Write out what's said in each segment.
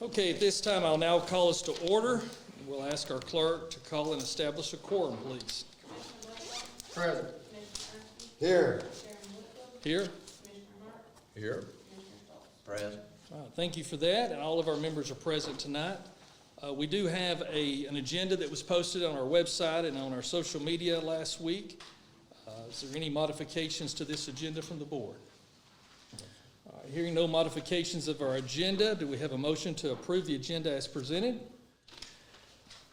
Okay, at this time, I'll now call us to order. We'll ask our clerk to call and establish a quorum, please. Present. Here. Here. Here. Present. Thank you for that, and all of our members are present tonight. We do have an agenda that was posted on our website and on our social media last week. Is there any modifications to this agenda from the board? Hearing no modifications of our agenda, do we have a motion to approve the agenda as presented?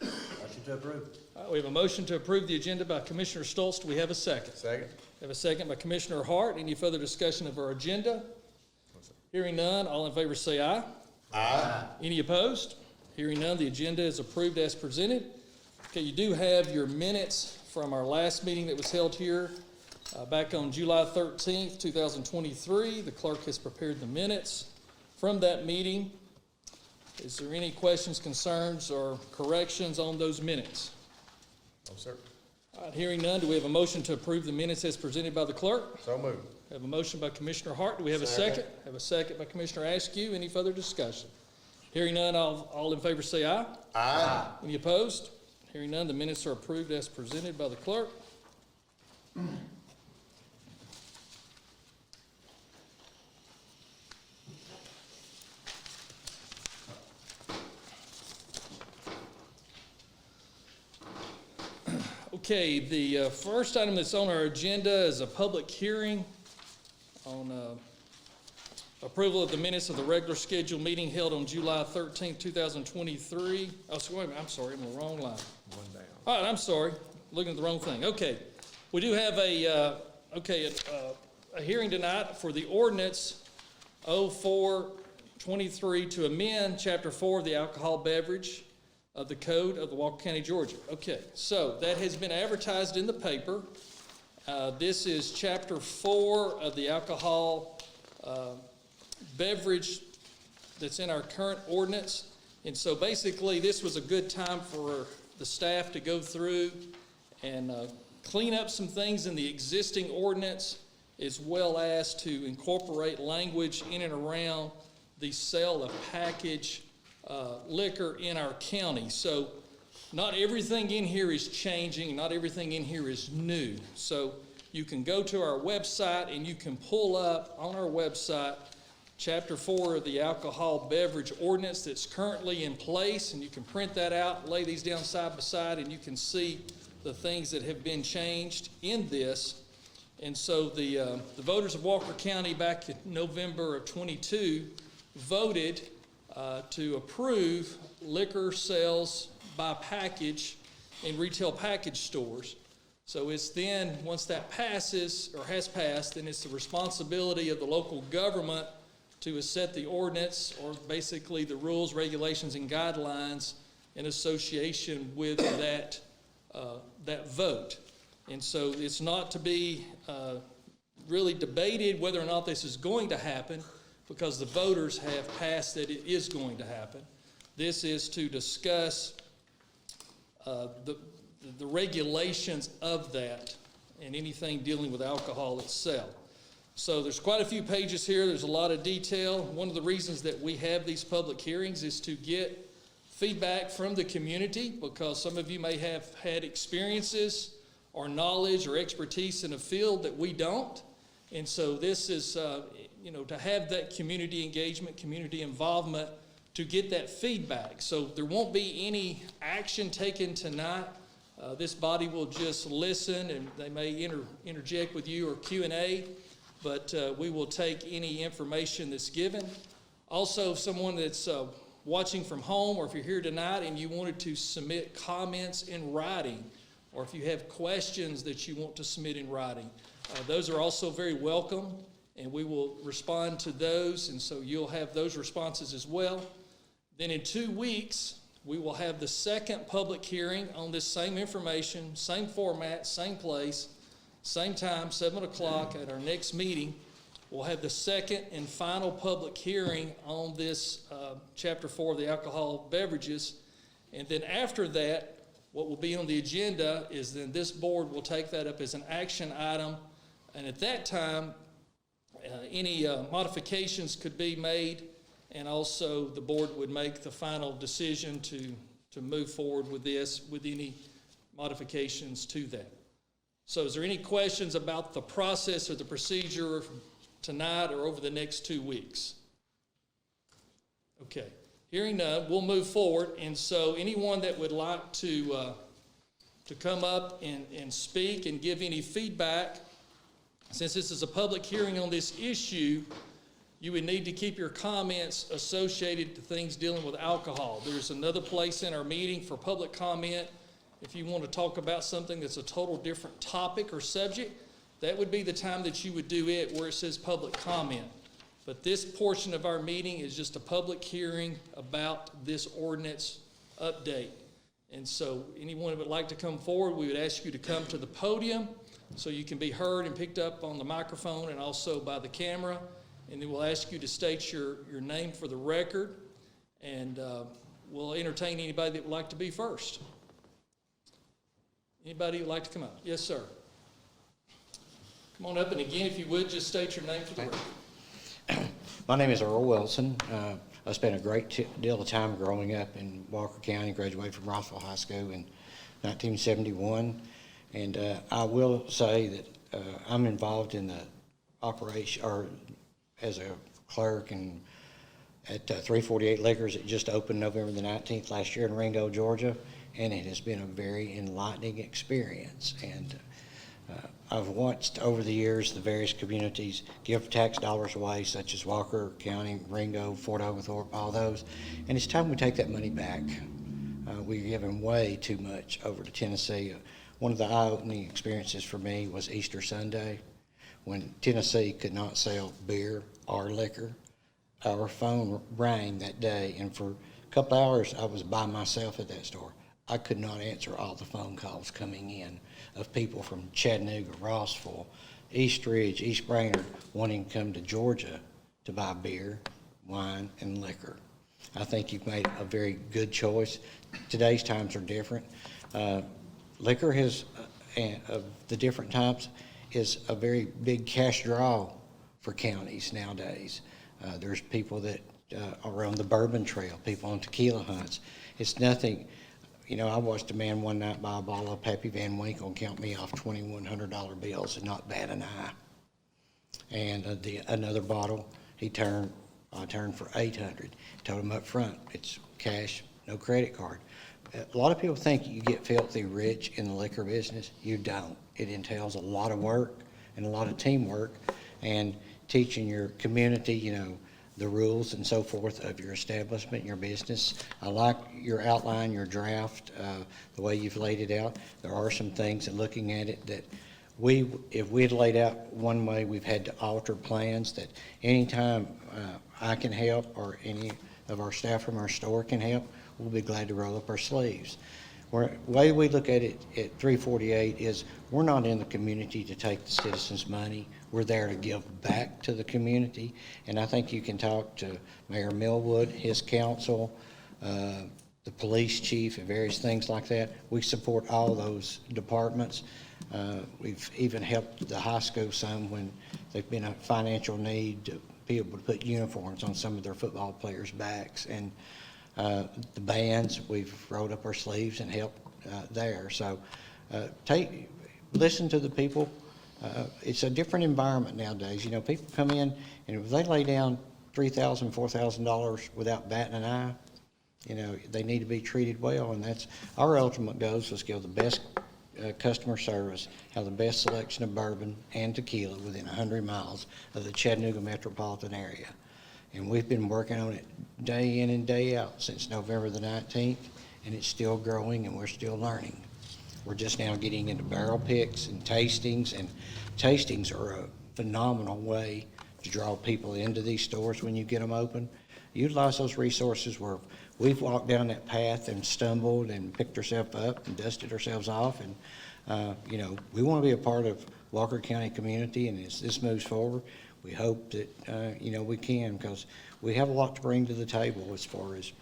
Motion to approve. We have a motion to approve the agenda by Commissioner Stoltz. Do we have a second? Second. We have a second by Commissioner Hart. Any further discussion of our agenda? Hearing none, all in favor say aye. Aye. Any opposed? Hearing none, the agenda is approved as presented. Okay, you do have your minutes from our last meeting that was held here back on July 13th, 2023. The clerk has prepared the minutes from that meeting. Is there any questions, concerns, or corrections on those minutes? No, sir. All right, hearing none, do we have a motion to approve the minutes as presented by the clerk? So moved. We have a motion by Commissioner Hart. Do we have a second? Have a second by Commissioner Askew. Any further discussion? Hearing none, all in favor say aye. Aye. Any opposed? Hearing none, the minutes are approved as presented by the clerk. Okay, the first item that's on our agenda is a public hearing on approval of the minutes of the regular scheduled meeting held on July 13th, 2023. Oh, so wait a minute, I'm sorry, I'm on the wrong line. One down. All right, I'm sorry, looking at the wrong thing. Okay, we do have a hearing tonight for the ordinance 0423 to amend Chapter 4 of the Alcohol Beverage of the Code of the Walker County, Georgia. Okay, so that has been advertised in the paper. This is Chapter 4 of the Alcohol Beverage that's in our current ordinance. And so basically, this was a good time for the staff to go through and clean up some things in the existing ordinance, as well as to incorporate language in and around the sale of packaged liquor in our county. So not everything in here is changing, not everything in here is new. So you can go to our website and you can pull up on our website Chapter 4 of the Alcohol Beverage Ordinance that's currently in place, and you can print that out, lay these down side by side, and you can see the things that have been changed in this. And so the voters of Walker County back in November of 22 voted to approve liquor sales by package in retail package stores. So it's then, once that passes or has passed, then it's the responsibility of the local government to set the ordinance, or basically the rules, regulations, and guidelines in association with that vote. And so it's not to be really debated whether or not this is going to happen, because the voters have passed that it is going to happen. This is to discuss the regulations of that and anything dealing with alcohol itself. So there's quite a few pages here. There's a lot of detail. One of the reasons that we have these public hearings is to get feedback from the community, because some of you may have had experiences or knowledge or expertise in a field that we don't. And so this is, to have that community engagement, community involvement, to get that feedback. So there won't be any action taken tonight. This body will just listen, and they may interject with you or Q&A, but we will take any information that's given. Also, someone that's watching from home, or if you're here tonight and you wanted to submit comments in writing, or if you have questions that you want to submit in writing, those are also very welcome, and we will respond to those, and so you'll have those responses as well. Then in 2 weeks, we will have the second public hearing on this same information, same format, same place, same time, 7 o'clock at our next meeting. We'll have the second and final public hearing on this Chapter 4 of the alcohol beverages. And then after that, what will be on the agenda is then this board will take that up as an action item. And at that time, any modifications could be made and also the board would make the final decision to move forward with this with any modifications to that. So is there any questions about the process or the procedure tonight or over the next 2 weeks? Okay, hearing none, we'll move forward. And so anyone that would like to come up and speak and give any feedback, since this is a public hearing on this issue, you would need to keep your comments associated to things dealing with alcohol. There's another place in our meeting for public comment. If you want to talk about something that's a total different topic or subject, that would be the time that you would do it where it says public comment. But this portion of our meeting is just a public hearing about this ordinance update. And so anyone who would like to come forward, we would ask you to come to the podium so you can be heard and picked up on the microphone and also by the camera. And then we'll ask you to state your name for the record, and we'll entertain anybody that would like to be first. Anybody who'd like to come up? Yes, sir. Come on up, and again, if you would, just state your name for the record. My name is Earl Wilson. I spent a great deal of time growing up in Walker County, graduated from Rossville High School in 1971. And I will say that I'm involved in the operation, or as a clerk, and at 348 Liquors. It just opened November the 19th last year in Ringo, Georgia, and it has been a very enlightening experience. And I've watched over the years the various communities give tax dollars away, such as Walker County, Ringo, Fort Oglethorpe, all those, and it's time we take that money back. We're giving way too much over to Tennessee. One of the eye-opening experiences for me was Easter Sunday, when Tennessee could not sell beer or liquor. Our phone rang that day, and for a couple hours I was by myself at that store. I could not answer all the phone calls coming in of people from Chattanooga, Rossville, East Ridge, East Brainerd, wanting to come to Georgia to buy beer, wine, and liquor. I think you've made a very good choice. Today's times are different. Liquor has, of the different types, is a very big cash draw for counties nowadays. There's people that are on the bourbon trail, people on tequila hunts. It's nothing. You know, I watched a man one night buy a bottle of Pappy Van Winkle and count me off $2,100 bills and not bat an eye. And another bottle, I turned for $800. Told him up front, it's cash, no credit card. A lot of people think you get filthy rich in the liquor business. You don't. It entails a lot of work and a lot of teamwork, and teaching your community, you know, the rules and so forth of your establishment, your business. I like your outline, your draft, the way you've laid it out. There are some things, and looking at it, that if we had laid out one way, we've had to alter plans. That anytime I can help, or any of our staff from our store can help, we'll be glad to roll up our sleeves. The way we look at it at 348 is we're not in the community to take the citizens' money. We're there to give back to the community. And I think you can talk to Mayor Millwood, his council, the police chief, and various things like that. We support all those departments. We've even helped the high school some when they've been a financial need to be able to put uniforms on some of their football players' backs. And the bands, we've rolled up our sleeves and helped there. So listen to the people. It's a different environment nowadays. You know, people come in, and if they lay down $3,000, $4,000 without batting an eye, you know, they need to be treated well. And that's our ultimate goal, is give the best customer service, have the best selection of bourbon and tequila within 100 miles of the Chattanooga metropolitan area. And we've been working on it day in and day out since November the 19th, and it's still growing, and we're still learning. We're just now getting into barrel picks and tastings are a phenomenal way to draw people into these stores when you get them open. Utilize those resources where we've walked down that path and stumbled and picked ourselves up and dusted ourselves off. And, you know, we want to be a part of Walker County community, and as this moves forward, we hope that, you know, we can, because we have a lot to bring to the table as far as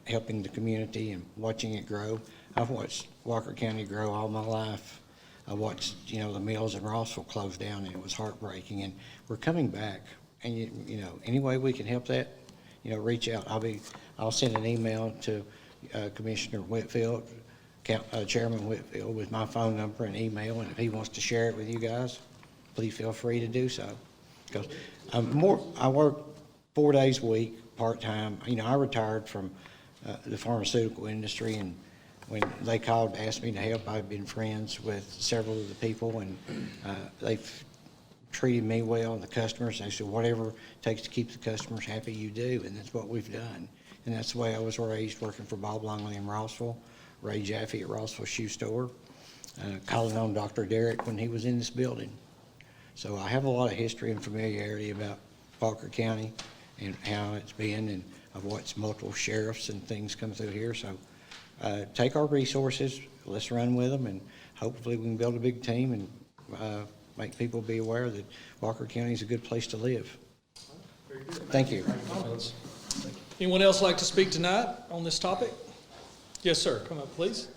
helping the community and watching it grow. I've watched Walker County grow all my life. I watched, you know, the mills in Rossville close down, and it was heartbreaking. And we're coming back, and you know, any way we can help that, reach out. I'll send an email to Commissioner Whitfield, Chairman Whitfield, with my phone number and email, and if he wants to share it with you guys, please feel free to do so. Because I work 4 days a week, part-time. I retired from the pharmaceutical industry, and when they called to ask me to help, I've been friends with several of the people, and they've treated me well, and the customers. They said, whatever it takes to keep the customers happy, you do, and that's what we've done. And that's the way I was raised, working for Bob Longley in Rossville, Ray Jaffe at Rossville Shoe Store, calling on Dr. Derrick when he was in this building. So I have a lot of history and familiarity about Walker County and how it's been, and I've watched multiple sheriffs and things come through here. So take our resources, let's run with them, and hopefully we can build a big team and make people be aware that Walker County is a good place to live. Very good. Thank you. Comments? Anyone else like to speak tonight on this topic? Yes, sir. Come up, please.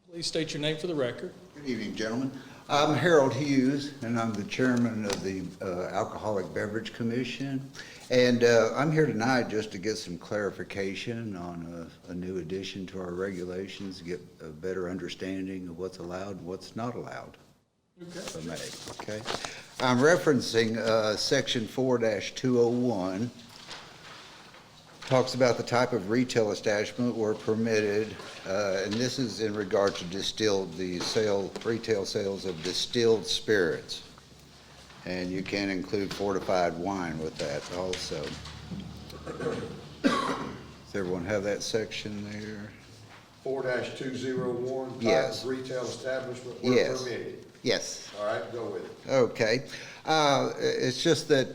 Please state your name for the record. Good evening, gentlemen. I'm Harold Hughes, and I'm the chairman of the Alcoholic Beverage Commission. And I'm here tonight just to get some clarification on a new addition to our regulations, to get a better understanding of what's allowed and what's not allowed. Okay. If I may, okay? I'm referencing section 4-201. Talks about the type of retail establishment where permitted, and this is in regard to distilled, retail sales of distilled spirits. And you can include fortified wine with that also. Does everyone have that section there? 4-201, type Yes. of retail establishment where Yes. permitted. Yes. All right, go with it. Okay. It's just that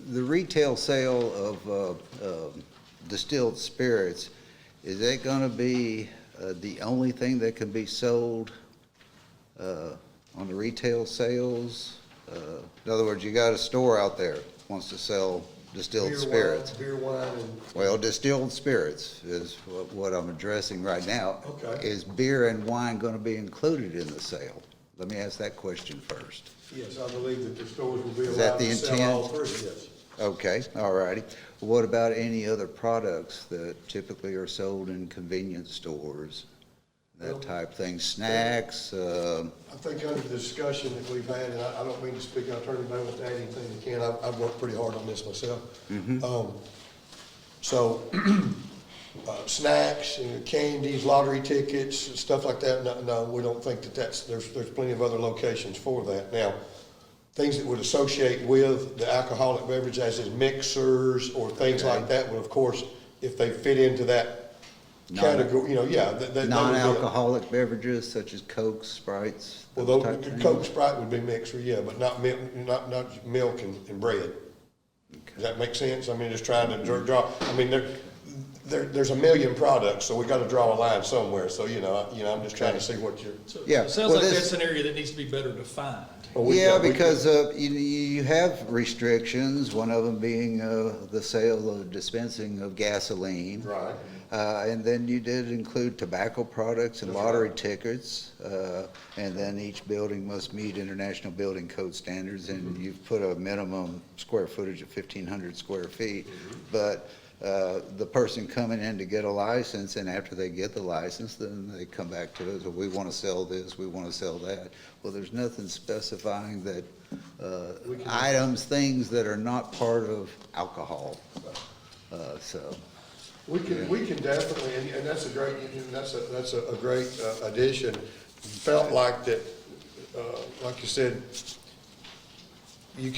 the retail sale of distilled spirits, is that going to be the only thing that can be sold on the retail sales? In other words, you got a store out there wants to sell distilled spirits. Beer, wine, and, Well, distilled spirits is what I'm addressing right now. Okay. Is beer and wine going to be included in the sale? Let me ask that question first. yes, I believe that the stores will be Is that allowed the to sell all intent? three, yes. Okay, all righty. What about any other products that typically are sold in convenience stores? Well, That type thing, snacks, I think under the discussion that we've had, and I don't mean to speak, Attorney Bowen, to add anything he can, I've worked pretty hard on this myself. So, snacks, candies, lottery tickets, stuff like that, no, we don't think that there's plenty of other locations for that. Now, things that would associate with the alcoholic beverage, as in mixers or things Okay. like that, would of course, if they fit into that category, that would be- non-alcoholic beverages such as Cokes, Sprites. Well, those those, type things? Coke, Sprite would be mixer, yeah, but not milk, not milk and bread. Does that make sense? I mean, just trying to draw, I mean, there's a million products, so we gotta draw a line somewhere, so, I'm just trying to see what you're. So Yeah, it sounds well, like this- that's an area that needs to be better defined. Well, we Yeah, got- we because you have restrictions, one of them being the sale of dispensing of gasoline. Right. And then you did include tobacco products and That's lottery right. tickets. And then each building must meet international building code standards, and you've put a minimum square footage of 1,500 square feet. But the person coming in to get a license, and after they get the license, then they come back to us, well, we want to sell this, we want to sell that. Well, there's nothing specifying that items, things that are not part of alcohol. So. We can definitely, and that's a great, that's a great addition. Felt like that, like you said, you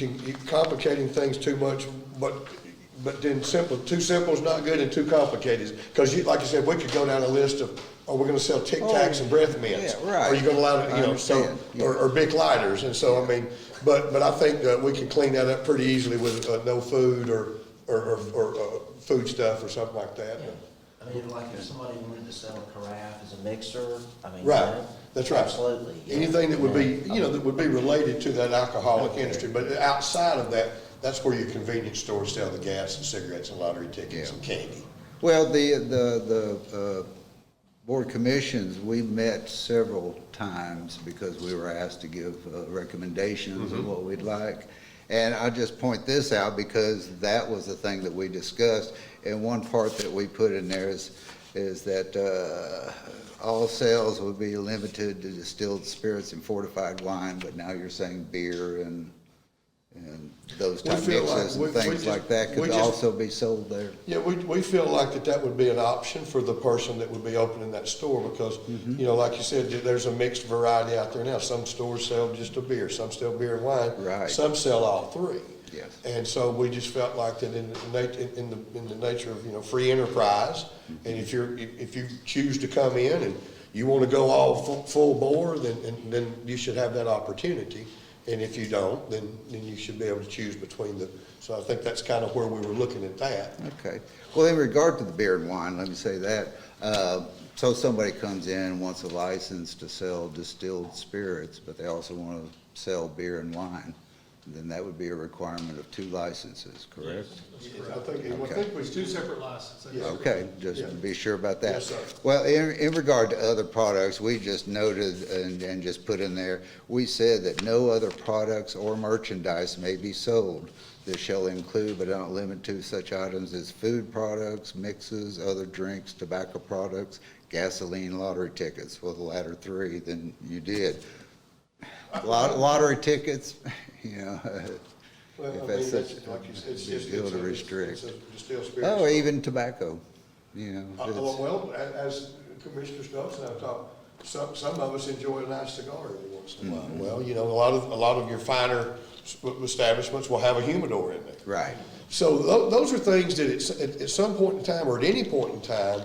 complicating things too much, but then too simple is not good and too complicated. Because like you said, we could go down a list of, are we gonna sell Tic Tacs and breath mints? yeah, right. Are you gonna allow, I understand, yeah. or Bic lighters? And so, I mean, but I think that we can clean that up pretty easily with no food or food stuff or something like that. I mean, like if somebody wanted to sell a carafe as a mixer, I mean. Right, yeah, that's right. Absolutely. yeah. Anything that would be, Yeah. that would be related to that alcoholic industry, but outside of that, that's where your convenience stores sell the gas and cigarettes and lottery tickets and candy. Well, the board commissions, we met several times because we were asked to give recommendations of what we'd like. And I just point this out because that was the thing that we discussed. And one part that we put in there is that all sales would be limited to distilled spirits and fortified wine, but now you're saying beer and those We type feel like mixes and we things just- like that we could just- also be sold there. Yeah, we feel like that would be an option for the person that would be opening that store because, you know, like you said, there's a mixed variety out there now. Some stores sell just a beer, some sell beer and wine. Right. Some sell all three. Yes. And so we just felt like that in the nature of, you know, free enterprise, and if you choose to come in and you want to go all full bore, then you should have that opportunity. And if you don't, then you should be able to choose between the, so I think that's kind of where we were looking at that. Okay. Well, in regard to the beer and wine, let me say that. So somebody comes in and wants a license to sell distilled spirits, but they also want to sell beer and wine, then that would be a requirement of 2 licenses, correct? I think we Two separate licenses. Yeah. Okay, just to be sure about that. Yes, sir. Well, in regard to other products, we just noted and just put in there, we said that no other products or merchandise may be sold. This shall include but not limit to such items as food products, mixes, other drinks, tobacco products, gasoline, lottery tickets. Well, the latter 3, then you did. Lottery tickets, you know, Well, if I that's mean, such like you said, it's a just. deal it's to a- restrict. it's a distilled spirits. Oh, even tobacco, you know. it's- Well, as Commissioner Stokes and I've talked, some of us enjoy a nice cigar every once in a while. Well, you know, a lot of your finer establishments will have a humidor in there. Right. So those are things that at some point in time, or at any point in time,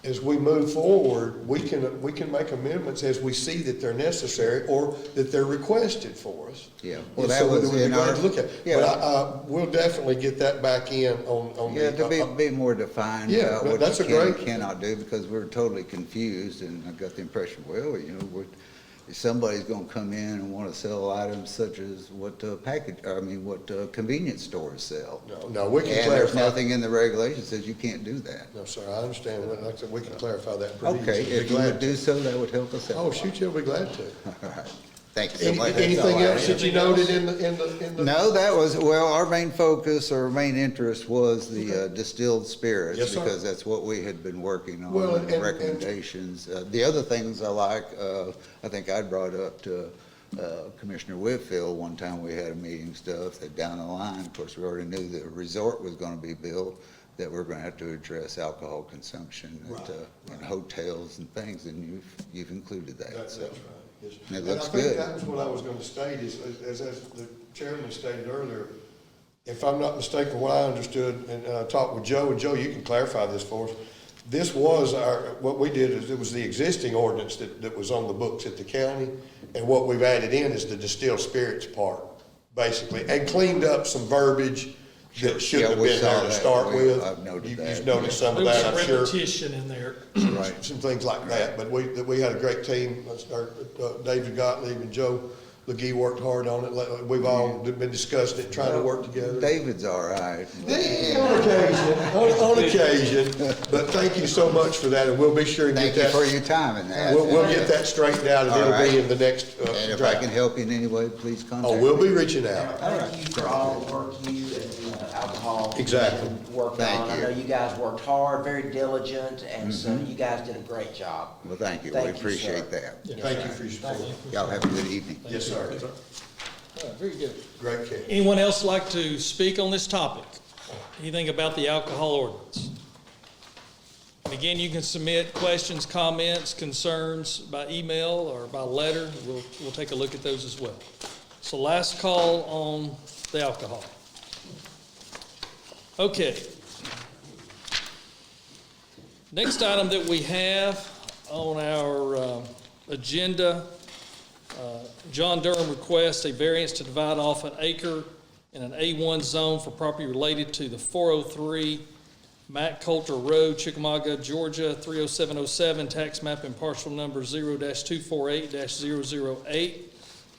as we move forward, we can make amendments as we see that they're necessary or that they're requested for us. Yeah. Well, And that so was we'd be in glad our- to look at. yeah. But we'll definitely get that back in on the. Yeah, to be more defined Yeah, about what that's you a can and great- cannot do, because we're totally confused, and I got the impression, well, you know, if somebody's gonna come in and wanna sell items such as what convenience stores sell. No, we can And there's clarify. nothing in the regulation that says you can't do that. No, sir, I understand. Like I said, we can clarify that pretty Okay, easily. if Be you glad would to. do so, that would help us out. Oh, shoot, you'll be glad to. All right, thank you so much. That's all Anything I else had. that you noted in the? No, that was, well, our main focus, or main interest was the distilled spirits. Yes, sir. Because that's what we had been working on, Well, and and- recommendations. The other things I like, I think I brought up to Commissioner Whitfield one time, we had a meeting stuff, that down the line, of course, we already knew the resort was gonna be built, that we're gonna have to address alcohol consumption in hotels and things, and you've included that, That's so. right. Yes. It And looks I think good. that was what I was gonna state, is, as the chairman stated earlier, if I'm not mistaken, what I understood, and I talked with Joe, and Joe, you can clarify this for us. This was what we did is, it was the existing ordinance that was on the books at the county, and what we've added in is the distilled spirits part, basically, and cleaned up some verbiage that shouldn't have we been saw there to that. start with. I've noted You've that. noticed some of There was that, some I'm sure. repetition in there. Right, some things like that, but we had a great team, David Gottlieb and Joe LeGee worked hard on it, we've all been discussing it, trying to work together. David's all right. Yeah, on occasion, but thank you so much for that, and we'll be sure and get Thank you for that, your time in that. we'll get that straightened out, and All it'll right. be in the next And if I can draft. help you in any way, please contact Oh, me. we'll be reaching out. Thank you for all the work you and alcohol. Exactly. Worked Thank on. I you. know you guys worked hard, very diligent, and so you guys did a great job. Well, thank you. We Thank you, appreciate sir. that. Thank you for your support. Y'all have a good evening. Yes, sir. All right, very good. Great catch. Anyone else like to speak on this topic? Anything about the alcohol ordinance? And again, you can submit questions, comments, concerns by email or by letter. We'll take a look at those as well. So last call on the alcohol. Okay. Next item that we have on our agenda, John Durham requests a variance to divide off an acre in an A1 zone for property related to the 403 Matt Coulter Road, Chickamauga, Georgia, 30707, tax map and parcel number 0-248-008.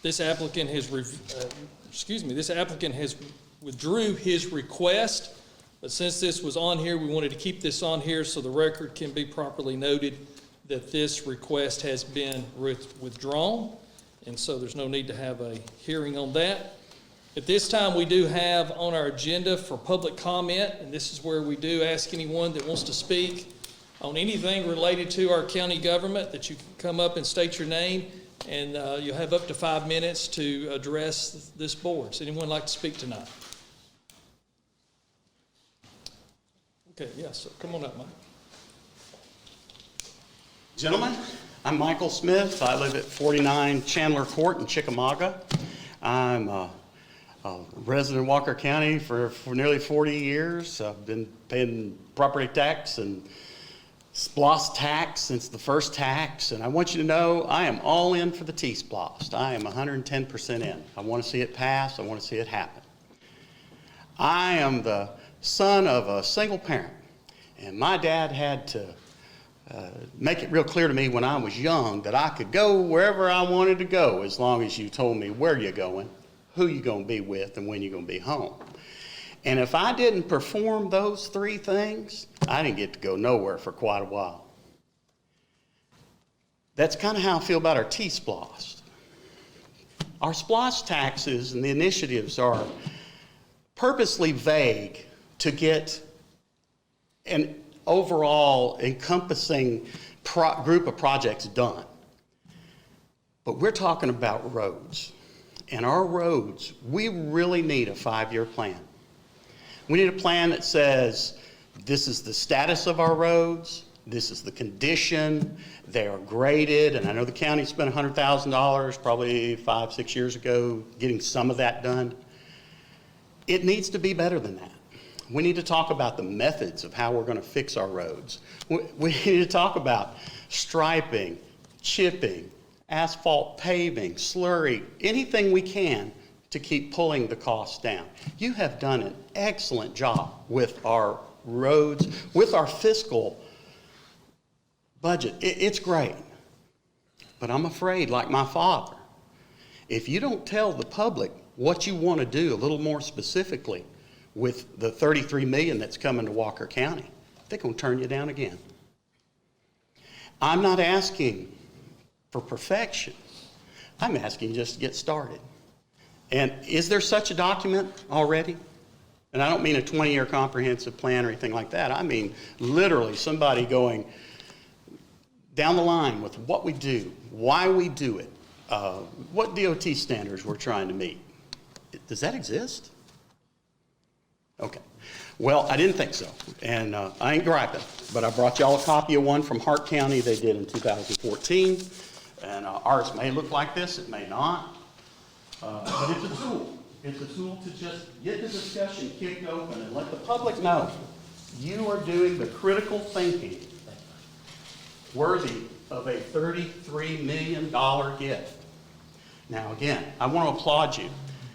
This applicant has, this applicant has withdrew his request, but since this was on here, we wanted to keep this on here so the record can be properly noted that this request has been withdrawn. And so there's no need to have a hearing on that. At this time, we do have on our agenda for public comment, and this is where we do ask anyone that wants to speak on anything related to our county government that you can come up and state your name, and you'll have up to 5 minutes to address this board. Does anyone like to speak tonight? Okay, yes, so come on up, Mike. Gentlemen, I'm Michael Smith. I live at 49 Chandler Court in Chickamauga. I'm a resident of Walker County for nearly 40 years. I've been paying property tax and TSPLOST tax since the first tax, and I want you to know I am all in for the TSPLOST. I am 110% in. I want to see it pass. I want to see it happen. I am the son of a single parent, and my dad had to make it real clear to me when I was young that I could go wherever I wanted to go as long as you told me where you're going, who you're going to be with, and when you're going to be home. And if I didn't perform those three things, I didn't get to go nowhere for quite a while. That's kind of how I feel about our TSPLOST. Our SPLOST taxes and the initiatives are purposely vague to get an overall encompassing group of projects done. But we're talking about roads. And our roads, we really need a 5-year plan. We need a plan that says, this is the status of our roads, this is the condition, they are graded, and I know the county spent $100,000 probably 5-6 years ago getting some of that done. It needs to be better than that. We need to talk about the methods of how we're going to fix our roads. We need to talk about striping, chipping, asphalt paving, slurry, anything we can to keep pulling the costs down. You have done an excellent job with our roads, with our fiscal budget. It's great. But I'm afraid, like my father, if you don't tell the public what you want to do a little more specifically with the $33 million that's coming to Walker County, they're going to turn you down again. I'm not asking for perfection. I'm asking just to get started. And is there such a document already? And I don't mean a 20-year comprehensive plan or anything like that. I mean literally somebody going down the line with what we do, why we do it, what DOT standards we're trying to meet. Does that exist? Okay. Well, I didn't think so, and I ain't griping, but I brought y'all a copy of one from Hart County they did in 2014, and ours may look like this, it may not, but it's a tool. It's a tool to just get the discussion kicked open and let the public know you are doing the critical thinking worthy of a $33 million gift. Now, again, I want to applaud you.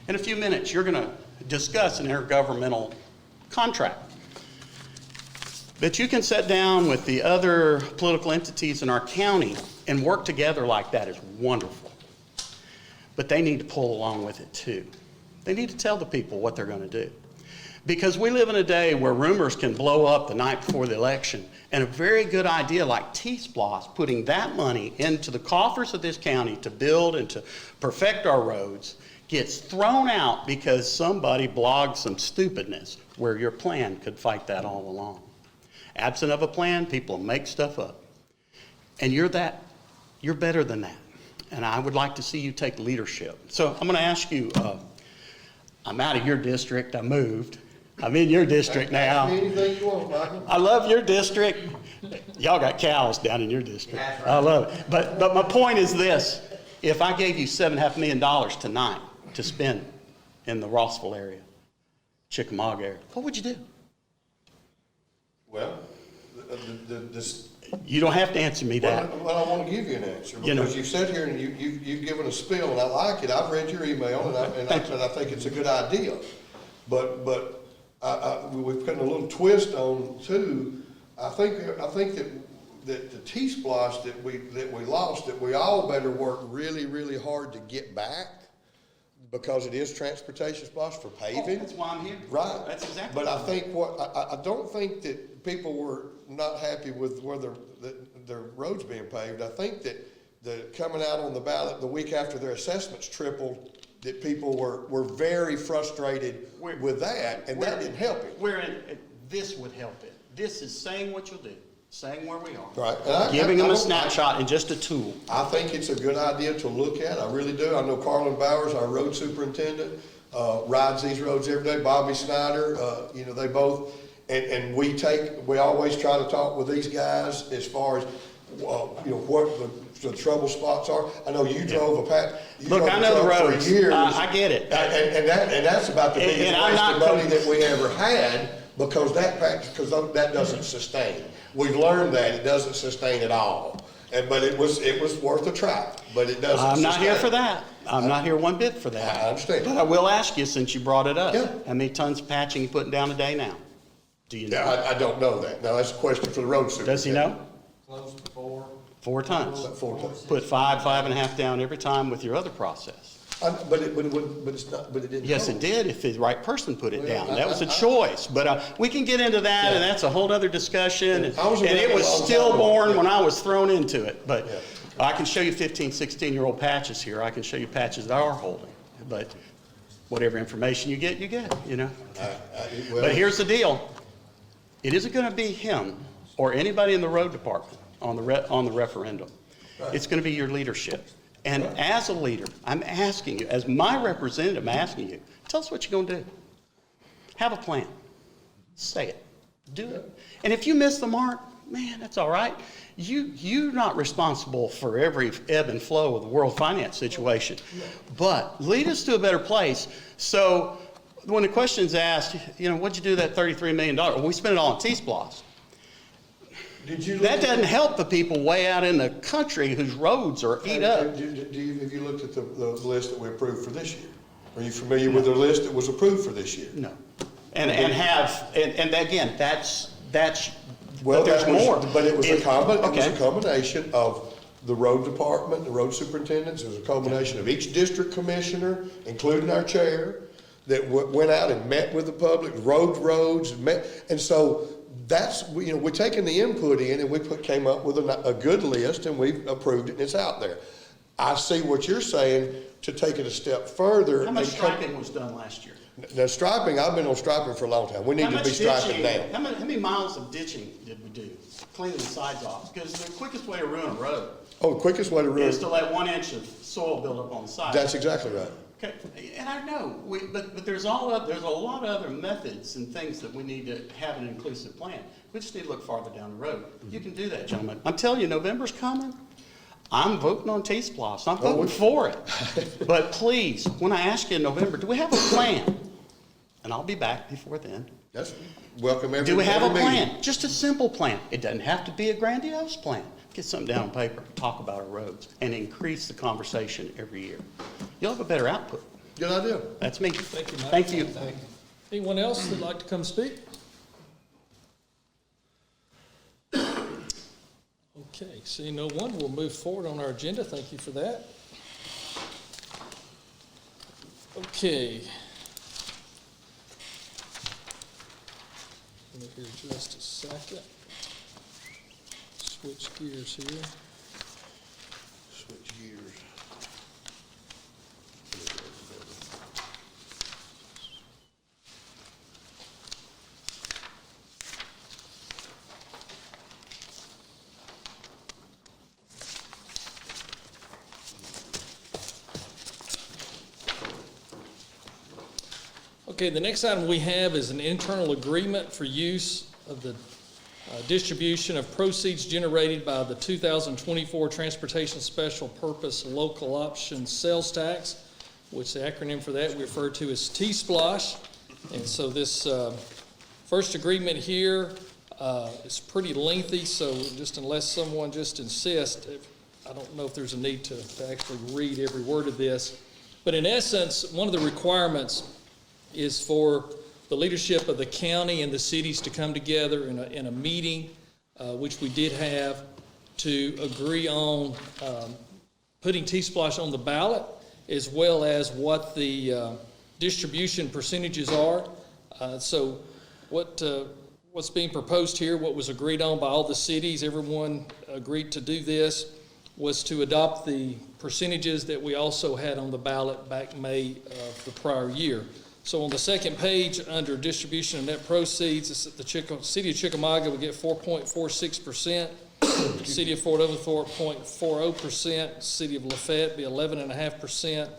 In a few minutes, you're going to discuss an intergovernmental contract that you can sit down with the other political entities in our county and work together like that is wonderful. But they need to pull along with it too. They need to tell the people what they're going to do. Because we live in a day where rumors can blow up the night before the election, and a very good idea like TSPLOST, putting that money into the coffers of this county to build and to perfect our roads, gets thrown out because somebody blogged some stupidness where your plan could fight that all along. Absent of a plan, people make stuff up. And you're better than that. And I would like to see you take leadership. So I'm going to ask you, I'm out of your district, I moved. I'm in your district now. Anything you want, Michael. I love your district. Y'all got cows down in your district. I love it. But my point is this. If I gave you $7.5 million tonight to spend in the Rossville area, Chickamauga area, what would you do? Well, You don't have to answer me that. well, I want to give you an answer, You know. because you've sat here and you've given a spiel, and I like it. I've read your email, and I think it's a good idea. But we've put a little twist on too. I think that the TSPLOST that we lost, that we all better work really, really hard to get back, because it is transportation SPLOST for paving. That's why I'm here. Right. That's exactly. But I think I don't think that people were not happy with whether the roads being paved. I think that the coming out on the ballot the week after their assessments tripled that people were very frustrated with that, and that didn't help it. This would help it. This is saying what you'll do, saying where we are. Right. And Giving them a don't- snapshot and just a tool. I think it's a good idea to look at, I really do. I know Carlin Bowers, our road superintendent, rides these roads every day. Bobby Snyder, you know, they both, and we always try to talk with these guys as far as, you know, what the trouble spots are. I know you drove a patch. Look, I know the roads. For years. I get it. And that's about the And biggest I'm waste not of money that we ever had, because that doesn't sustain. We've learned that it doesn't sustain at all. But it was worth a try, but it doesn't sustain. I'm not here for that. I'm not here one bit for that. I understand. But I will ask you, since you brought it up. Yeah. How many tons of patching you putting down a day now? Do you know? Yeah, I don't know that. Now, that's a question for the road superintendent. Does he know? Close to 4. 4 tons. About 4 times. Put 5.5 down every time with your other process. But it didn't. Yes, help. it did if the right person put it Well, down. That was a choice. But we can get into that, and Yeah. that's a whole other discussion. And I was around it was a long time stillborn ago. when I was thrown into it. But Yeah. I can show you 15, 16-year-old patches here. I can show you patches that are holding. But whatever information you get, you know. Well, But here's the deal. It isn't going to be him or anybody in the road department on the referendum. Right. It's going to be your leadership. And Right. as a leader, I'm asking you, as my representative, I'm asking you, tell us what you're going to do. Have a plan. Say it. Do it. And if you miss the mark, man, that's all right. You're not responsible for every ebb and flow of the world finance situation. But lead us to a better place. So when the question's asked, you know, what'd you do with that $33 million? Well, we spent it all on TSPLOST. Did you? That doesn't help the people way out in the country whose roads are eat up. Have you looked at the list that we approved for this year? Are you familiar with the list that was approved for this year? No. And again, that's, Well, but there's that was- more. But it was a Okay. combination of the road department, the road superintendents. It was a combination of each district commissioner, including our chair, that went out and met with the public, roads, and so that's, you know, we're taking the input in, and we came up with a good list, and we've approved it, and it's out there. I see what you're saying, to take it a step further. How much and come- striping was done last year? Now, striping, I've been on striping for a long time. We need How to much be striping ditching- now. How many miles of ditching did we do? Cleaning the sides off? Because the quickest way to ruin a road Oh, the quickest way to ruin, is to let 1 inch of soil build up on the side. that's exactly right. Okay, and I know, but there's a lot of other methods and things that we need to have an inclusive plan. We just need to look farther down the road. You can do that, gentlemen. I'm telling you, November's coming. I'm voting on TSPLOST. I'm voting for it. But please, when I ask you in November, do we have a plan? And I'll be back before then. That's welcome every. Do we have a every meeting. plan? Just a simple plan. It doesn't have to be a grandiose plan. Get something down on paper, talk about our roads, and increase the conversation every year. You'll have a better output. Good idea. That's me. Thank you, Mike. Thank you. Anyone else that'd like to come speak? Okay, seeing no one, we'll move forward on our agenda. Thank you for that. Okay. Let me hear just a second. Switch gears here. Switch gears. Okay, the next item we have is an internal agreement for use of the distribution of proceeds generated by the 2024 Transportation Special Purpose Local Option Sales Tax, which the acronym for that we refer to as TSPLOST. And so this first agreement here is pretty lengthy, so just unless someone just insists, I don't know if there's a need to actually read every word of this. But in essence, one of the requirements is for the leadership of the county and the cities to come together in a meeting, which we did have, to agree on putting TSPLOST on the ballot, as well as what the distribution percentages are. So what's being proposed here, what was agreed on by all the cities, everyone agreed to do this. was to adopt the percentages that we also had on the ballot back May of the prior year. So on the second page, under distribution of net proceeds, the city of Chickamauga would get 4.46%, city of Fort Oglethorpe 0.40%, city of Lafayette be 11.5%,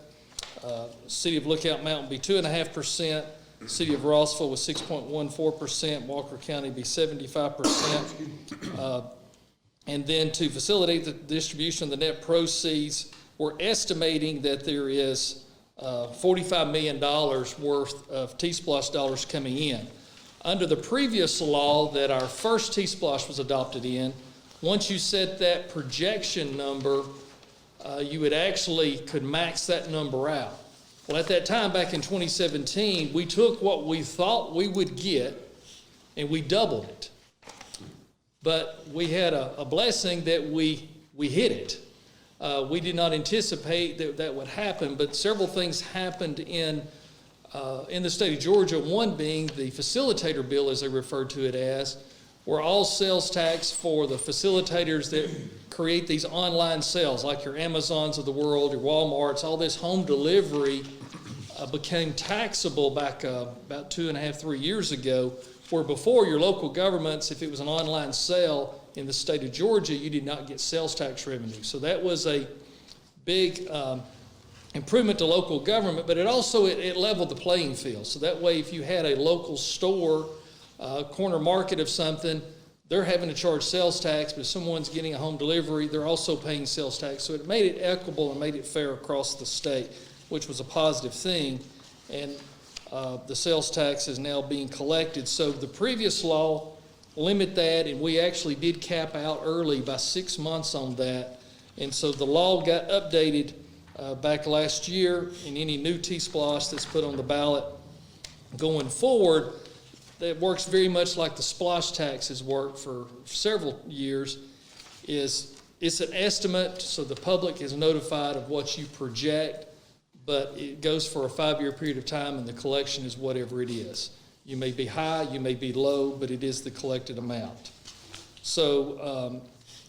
city of Lookout Mountain be 2.5%, city of Rossville was 6.14%, Walker County be 75%. And then to facilitate the distribution of the net proceeds, we're estimating that there is $45 million worth of TSPLOST dollars coming in. Under the previous law that our first TSPLOST was adopted in, once you set that projection number, you would actually could max that number out. Well, at that time, back in 2017, we took what we thought we would get and we doubled it. But we had a blessing that we hit it. We did not anticipate that would happen, but several things happened in the state of Georgia, one being the facilitator bill, as they referred to it as, where all sales tax for the facilitators that create these online sales, like your Amazons of the world, your Walmarts, all this home delivery became taxable back about 2.5, 3 years ago, where before your local governments, if it was an online sale in the state of Georgia, you did not get sales tax revenue. So that was a big improvement to local government, but it also it leveled the playing field. So that way, if you had a local store, corner market of something, they're having to charge sales tax, but if someone's getting a home delivery, they're also paying sales tax. So it made it equitable and made it fair across the state, which was a positive thing. And the sales tax is now being collected. So the previous law limit that, and we actually did cap out early by 6 months on that. And so the law got updated back last year, and any new TSPLOST that's put on the ballot going forward, that works very much like the SPLOST tax has worked for several years, is it's an estimate, so the public is notified of what you project, but it goes for a 5-year period of time, and the collection is whatever it is. You may be high, you may be low, but it is the collected amount. So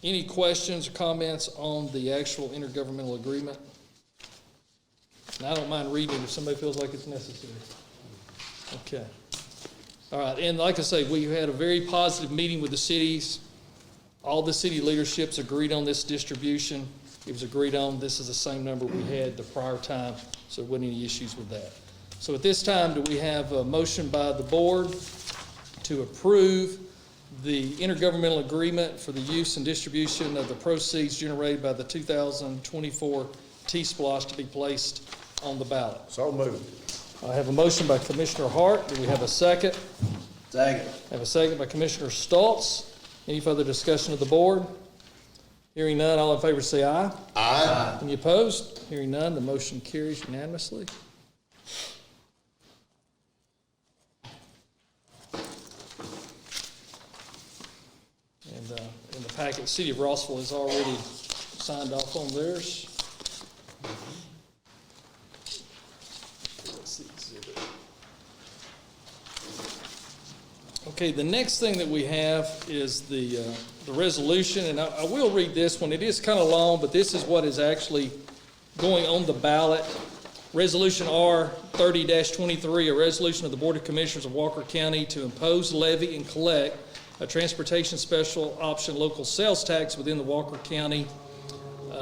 any questions or comments on the actual intergovernmental agreement? And I don't mind reading if somebody feels like it's necessary. Okay. All right, and like I say, we had a very positive meeting with the cities. All the city leaderships agreed on this distribution. It was agreed on. This is the same number we had the prior time, so there wasn't any issues with that. So at this time, do we have a motion by the board to approve the intergovernmental agreement for the use and distribution of the proceeds generated by the 2024 TSPLOST to be placed on the ballot? So moved. I have a motion by Commissioner Hart. Do we have a second? Second. I have a second by Commissioner Stoltz. Any further discussion of the board? Hearing none, all in favor say aye. Aye. Any opposed? Hearing none, the motion carries unanimously. And in the packet, City of Rossville has already signed off on theirs. Let's see, exhibit. Okay, the next thing that we have is the resolution, and I will read this one. It is kind of long, but this is what is actually going on the ballot. Resolution R 30-23, a resolution of the Board of Commissioners of Walker County to impose, levy, and collect a transportation special option local sales tax within the Walker County,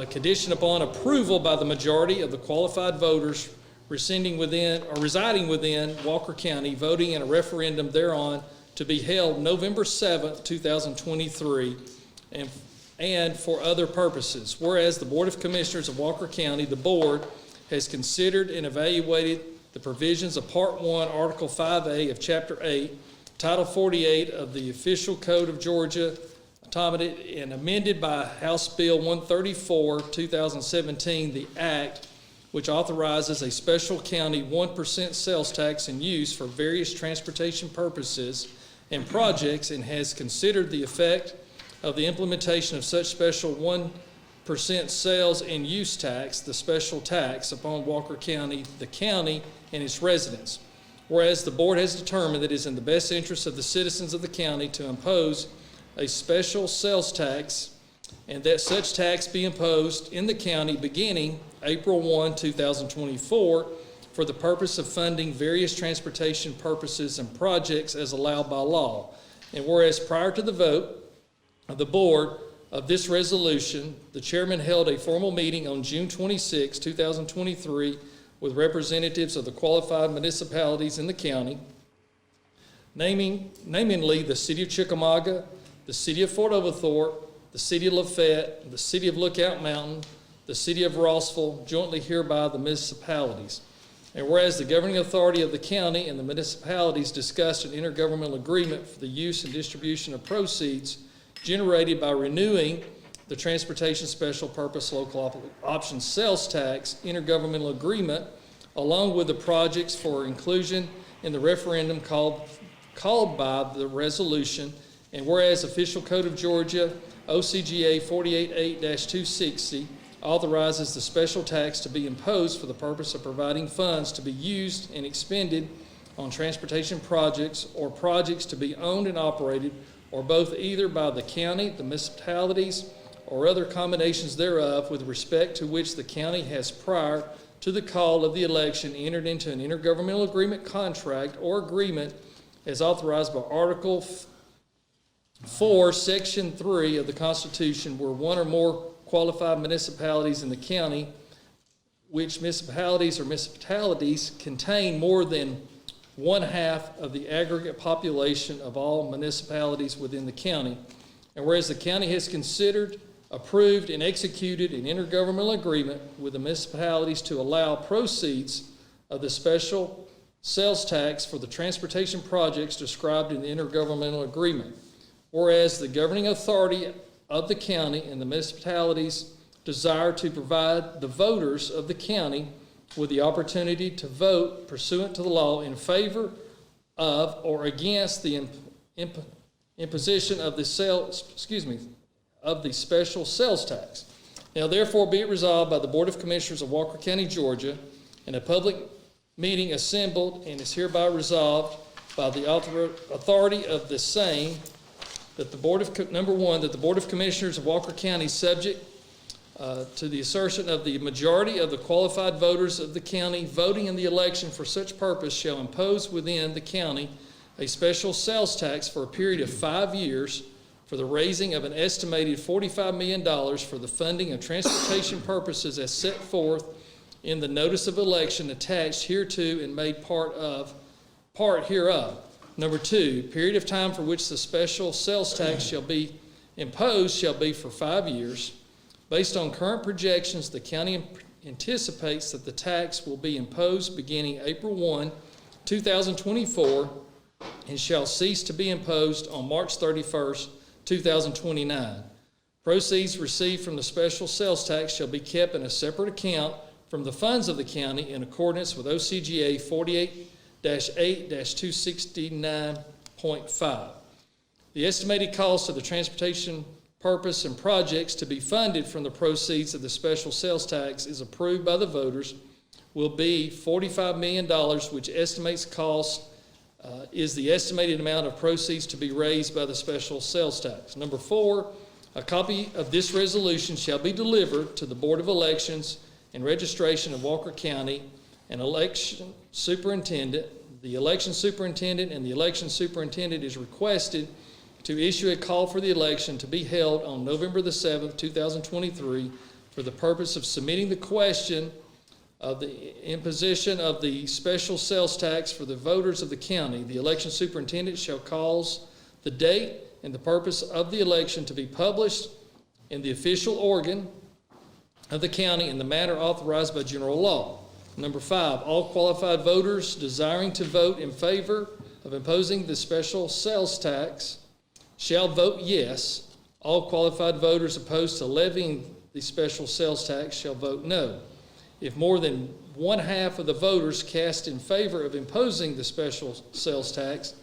conditioned upon approval by the majority of the qualified voters residing within Walker County, voting in a referendum thereon to be held November 7th, 2023, and for other purposes. Whereas the Board of Commissioners of Walker County, the board, has considered and evaluated the provisions of Part 1, Article 5A of Chapter 8, Title 48 of the Official Code of Georgia, and amended by House Bill 134, 2017, the Act, which authorizes a special county 1% sales tax in use for various transportation purposes and projects, and has considered the effect of the implementation of such special 1% sales and use tax, the special tax, upon Walker County, the county, and its residents. Whereas the board has determined that it is in the best interest of the citizens of the county to impose a special sales tax and that such tax be imposed in the county beginning April 1, 2024, for the purpose of funding various transportation purposes and projects as allowed by law. And whereas prior to the vote of the board of this resolution, the chairman held a formal meeting on June 26, 2023, with representatives of the qualified municipalities in the county, namely the City of Chickamauga, the City of Fort Oglethorpe, the City of Lafayette, the City of Lookout Mountain, the City of Rossville, jointly hereby the municipalities. And whereas the governing authority of the county and the municipalities discussed an intergovernmental agreement for the use and distribution of proceeds generated by renewing the Transportation Special Purpose Local Option Sales Tax intergovernmental agreement, along with the projects for inclusion in the referendum called by the resolution, and whereas Official Code of Georgia, OCGA 488-260, authorizes the special tax to be imposed for the purpose of providing funds to be used and expended on transportation projects or projects to be owned and operated, or both either by the county, the municipalities, or other combinations thereof, with respect to which the county has prior to the call of the election entered into an intergovernmental agreement, contract, or agreement as authorized by Article 4, Section 3 of the Constitution, where one or more qualified municipalities in the county, which municipalities contain more than 1/2 of the aggregate population of all municipalities within the county. And whereas the county has considered, approved, and executed an intergovernmental agreement with the municipalities to allow proceeds of the special sales tax for the transportation projects described in the intergovernmental agreement. Whereas the governing authority of the county and the municipalities desire to provide the voters of the county with the opportunity to vote pursuant to the law in favor of or against the imposition of the special sales tax. Now therefore be it resolved by the Board of Commissioners of Walker County, Georgia, in a public meeting assembled, and is hereby resolved by the authority of the same, that the Board of Commissioners of Walker County, subject to the assertion of the majority of the qualified voters of the county voting in the election for such purpose, shall impose within the county a special sales tax for a period of 5 years for the raising of an estimated $45 million for the funding of transportation purposes as set forth in the notice of election attached hereto and made part hereof. Number 2, period of time for which the special sales tax shall be imposed shall be for 5 years. Based on current projections, the county anticipates that the tax will be imposed beginning April 1, 2024, and shall cease to be imposed on March 31st, 2029. Proceeds received from the special sales tax shall be kept in a separate account from the funds of the county in accordance with OCGA 48-8-269.5. The estimated cost of the transportation purpose and projects to be funded from the proceeds of the special sales tax is approved by the voters will be $45 million, which estimates cost is the estimated amount of proceeds to be raised by the special sales tax. Number 4, a copy of this resolution shall be delivered to the Board of Elections and Registration of Walker County, an election superintendent. The election superintendent and the election superintendent is requested to issue a call for the election to be held on November the 7th, 2023, for the purpose of submitting the question of the imposition of the special sales tax for the voters of the county. The election superintendent shall cause the date and the purpose of the election to be published in the official organ of the county in the manner authorized by general law. Number 5, all qualified voters desiring to vote in favor of imposing the special sales tax shall vote yes. All qualified voters opposed to levying the special sales tax shall vote no. If more than 1/2 of the voters cast in favor of imposing the special sales tax,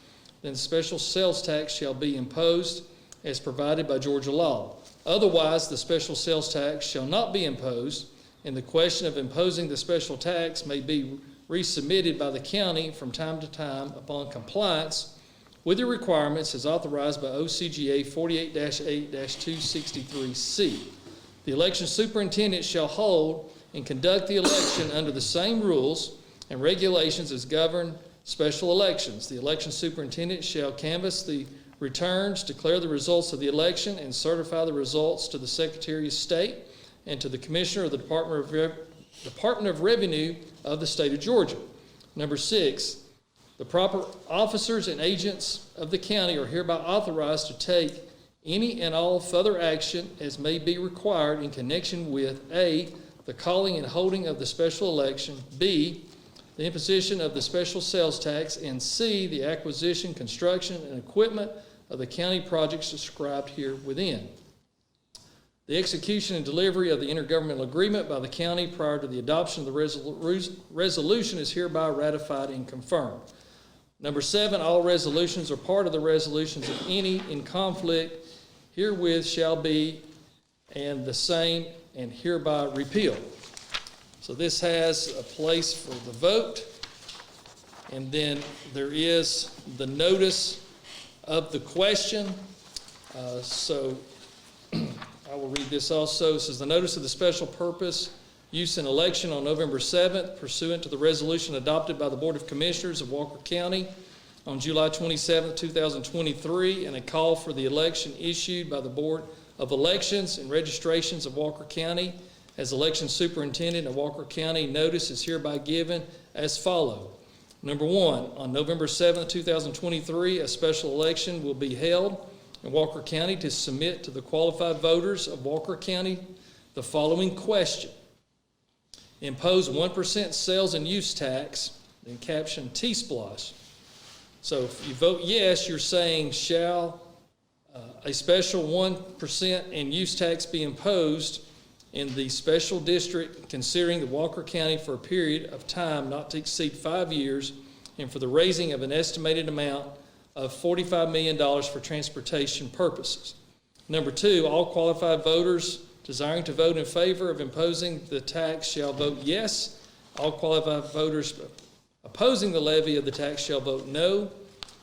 then special sales tax shall be imposed as provided by Georgia law. Otherwise, the special sales tax shall not be imposed, and the question of imposing the special tax may be resubmitted by the county from time to time upon compliance with the requirements as authorized by OCGA 48-8-263C. The election superintendent shall hold and conduct the election under the same rules and regulations as govern special elections. The election superintendent shall canvass the returns, declare the results of the election, and certify the results to the Secretary of State and to the Commissioner of the Department of Revenue of the state of Georgia. Number 6, the proper officers and agents of the county are hereby authorized to take any and all further action as may be required in connection with A, the calling and holding of the special election, B, the imposition of the special sales tax, and C, the acquisition, construction, and equipment of the county projects described here within. The execution and delivery of the intergovernmental agreement by the county prior to the adoption of the resolution is hereby ratified and confirmed. Number 7, all resolutions or part of the resolutions of any in conflict herewith shall be and the same and hereby repealed. So this has a place for the vote, and then there is the notice of the question. So I will read this also. It says, the notice of the special purpose use in election on November 7th pursuant to the resolution adopted by the Board of Commissioners of Walker County on July 27th, 2023, and a call for the election issued by the Board of Elections and Registrations of Walker County as election superintendent of Walker County. Notice is hereby given as follows. Number 1, on November 7th, 2023, a special election will be held in Walker County to submit to the qualified voters of Walker County the following question. Impose 1% sales and use tax, then caption TSPLOST. So if you vote yes, you're saying shall a special 1% and use tax be imposed in the special district considering the Walker County for a period of time not to exceed 5 years and for the raising of an estimated amount of $45 million for transportation purposes. Number 2, all qualified voters desiring to vote in favor of imposing the tax shall vote yes. All qualified voters opposing the levy of the tax shall vote no.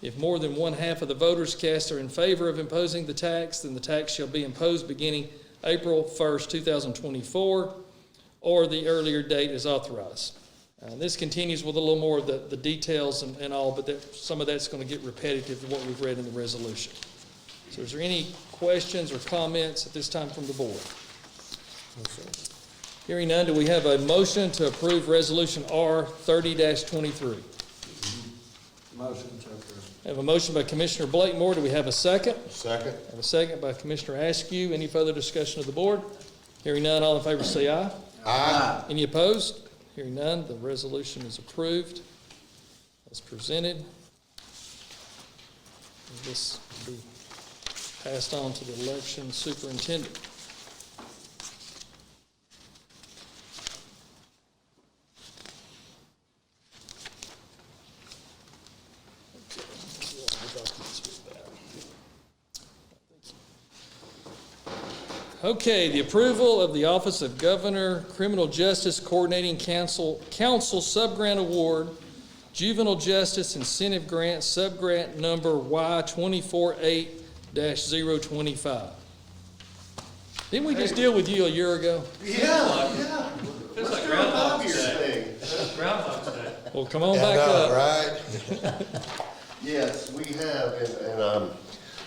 If more than 1/2 of the voters cast are in favor of imposing the tax, then the tax shall be imposed beginning April 1st, 2024, or the earlier date is authorized. This continues with a little more of the details and all, but some of that's going to get repetitive to what we've read in the resolution. So is there any questions or comments at this time from the board? Hearing none, do we have a motion to approve Resolution R 30-23? Motion to approve. I have a motion by Commissioner Blakemore. Do we have a second? Second. I have a second by Commissioner Askew. Any further discussion of the board? Hearing none, all in favor say aye. Aye. Any opposed? Hearing none, the resolution is approved as presented. And this will be passed on to the election superintendent. Okay, the approval of the Office of Governor Criminal Justice Coordinating Council Subgrant Award, Juvenile Justice Incentive Grant, Subgrant Number Y248-025. Didn't we just deal with you a year ago? Yeah. It's like Groundhog's Day. Groundhog's Day. Well, come on back up. Right? Yes, we have, and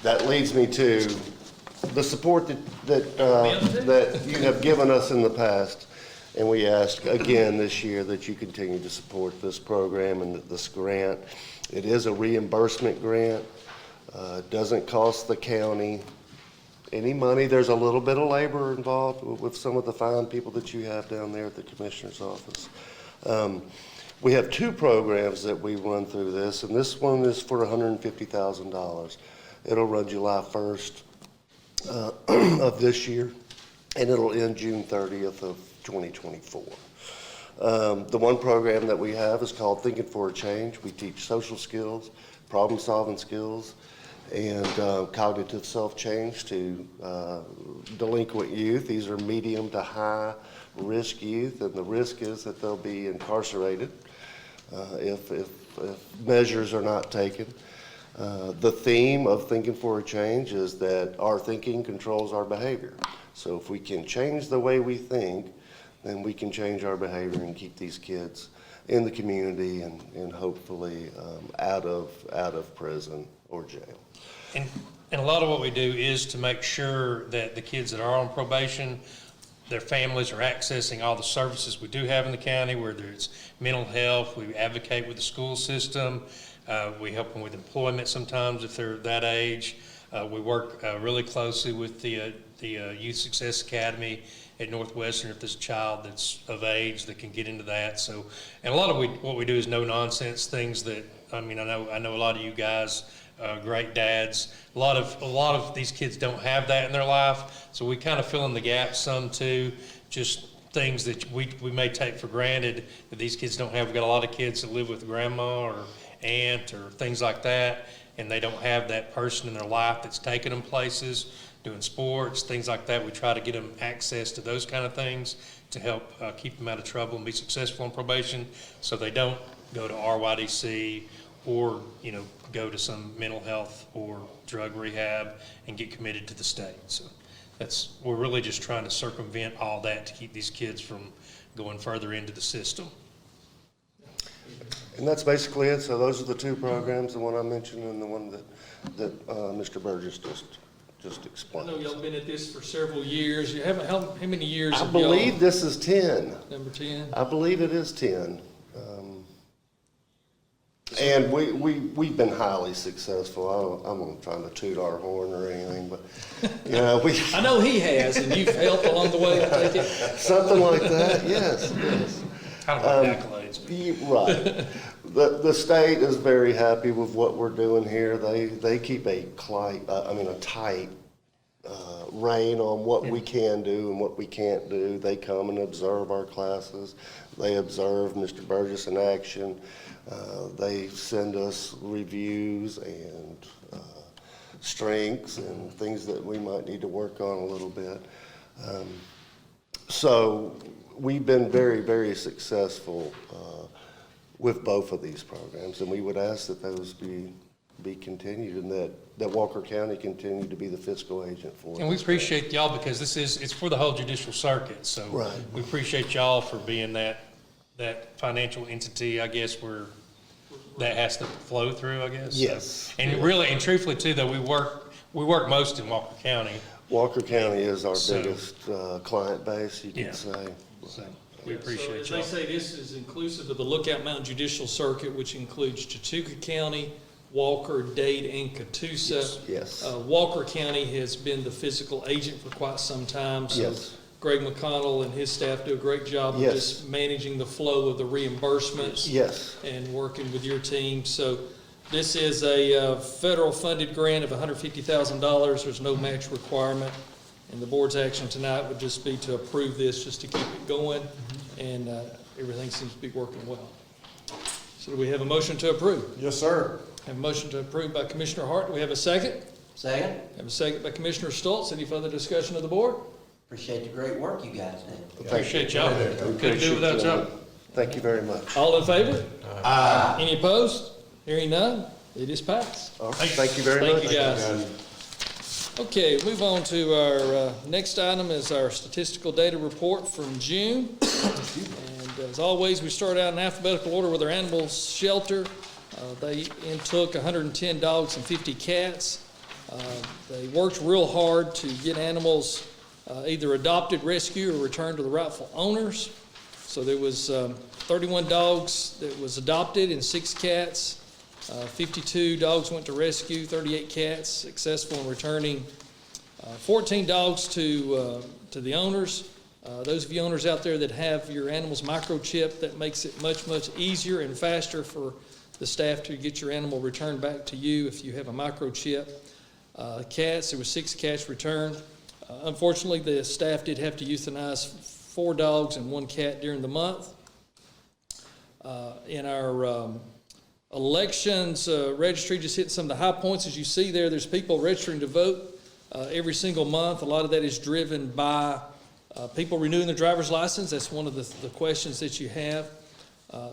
that leads me to the support that you have given us in the past. And we ask again this year that you continue to support this program and this grant. It is a reimbursement grant. It doesn't cost the county any money. There's a little bit of labor involved with some of the fine people that you have down there at the commissioner's office. We have 2 programs that we run through this, and this one is for $150,000. It'll run July 1st of this year, and it'll end June 30th of 2024. The one program that we have is called Thinking for a Change. We teach social skills, problem-solving skills, and cognitive self-change to delinquent youth. These are medium to high risk youth, and the risk is that they'll be incarcerated if measures are not taken. The theme of Thinking for a Change is that our thinking controls our behavior. So if we can change the way we think, then we can change our behavior and keep these kids in the community and hopefully out of prison or jail. And a lot of what we do is to make sure that the kids that are on probation, their families are accessing all the services we do have in the county, whether it's mental health, we advocate with the school system, we help them with employment sometimes if they're that age. We work really closely with the Youth Success Academy at Northwestern if there's a child that's of age that can get into that. So, and a lot of what we do is no nonsense things that, I mean, I know a lot of you guys, great dads. A lot of these kids don't have that in their life, so we kind of fill in the gaps some too. Just things that we may take for granted that these kids don't have. We've got a lot of kids that live with grandma or aunt or things like that, and they don't have that person in their life that's taking them places, doing sports, things like that. We try to get them access to those kind of things to help keep them out of trouble and be successful on probation, so they don't go to RYDC or, you know, go to some mental health or drug rehab and get committed to the state. So we're really just trying to circumvent all that to keep these kids from going further into the system. And that's basically it. So those are the two programs, the one I mentioned and the one that Mr. Burgess just I explained. know y'all been at this for several years. You haven't, how many years I have y'all? believe this is 10. Number 10? I believe it is 10. And we've been highly successful. I'm not trying to toot our horn or anything, but, you know, I know he has, and you've helped along the way, I take it? something like that, yes, yes. Kind of like accolades. Right. The state is very happy with what we're doing here. They keep a tight rein on what we can do and what we can't do. They come and observe our classes. They observe Mr. Burgess in action. They send us reviews and strengths and things that we might need to work on a little bit. So we've been very, very successful with both of these programs, and we would ask that those be continued and that Walker County continue to be the fiscal agent for. And we appreciate y'all because it's for the whole judicial circuit. So Right. we appreciate y'all for being that financial entity, I guess, where that has to flow through, I guess. Yes. And really, and truthfully too, though, we work most in Walker County. Walker County is our So- biggest client base, you Yeah. can say. So we appreciate So y'all. as they say, this is inclusive of the Lookout Mountain Judicial Circuit, which includes Chattooga County, Walker, Dade, and Catoosa. Yes. Walker County has been the physical agent for quite some time. So Yes. Greg McConnell and his staff do a great job of Yes. just managing the flow of the reimbursements. Yes. And working with your team. So this is a federal funded grant of $150,000. There's no match requirement. And the board's action tonight would just be to approve this, just to keep it going. And everything seems to be working well. So do we have a motion to approve? Yes, sir. Have a motion to approve by Commissioner Hart. Do we have a second? Second, Have a second by Commissioner Stoltz. Any further discussion of the board? appreciate the great work you guys did. Appreciate y'all. We Couldn't appreciate do without y'all. Thank you very much. All in favor? Aye. Any opposed? Hearing none, it is passed. All right, thank you very much. Thank you, guys. Okay, move on to our next item is our statistical data report from June. And as always, we start out in alphabetical order with our animal shelter. They took 110 dogs and 50 cats. They worked real hard to get animals either adopted, rescued, or returned to the rightful owners. So there was 31 dogs that was adopted and 6 cats. 52 dogs went to rescue, 38 cats successful in returning, 14 dogs to the owners. Those of you owners out there that have your animals microchipped, that makes it much, much easier and faster for the staff to get your animal returned back to you if you have a microchip. Cats, there were 6 cats returned. Unfortunately, the staff did have to euthanize 4 dogs and 1 cat during the month. In our elections registry, just hitting some of the high points. As you see there, there's people registering to vote every single month. A lot of that is driven by people renewing their driver's license. That's one of the questions that you have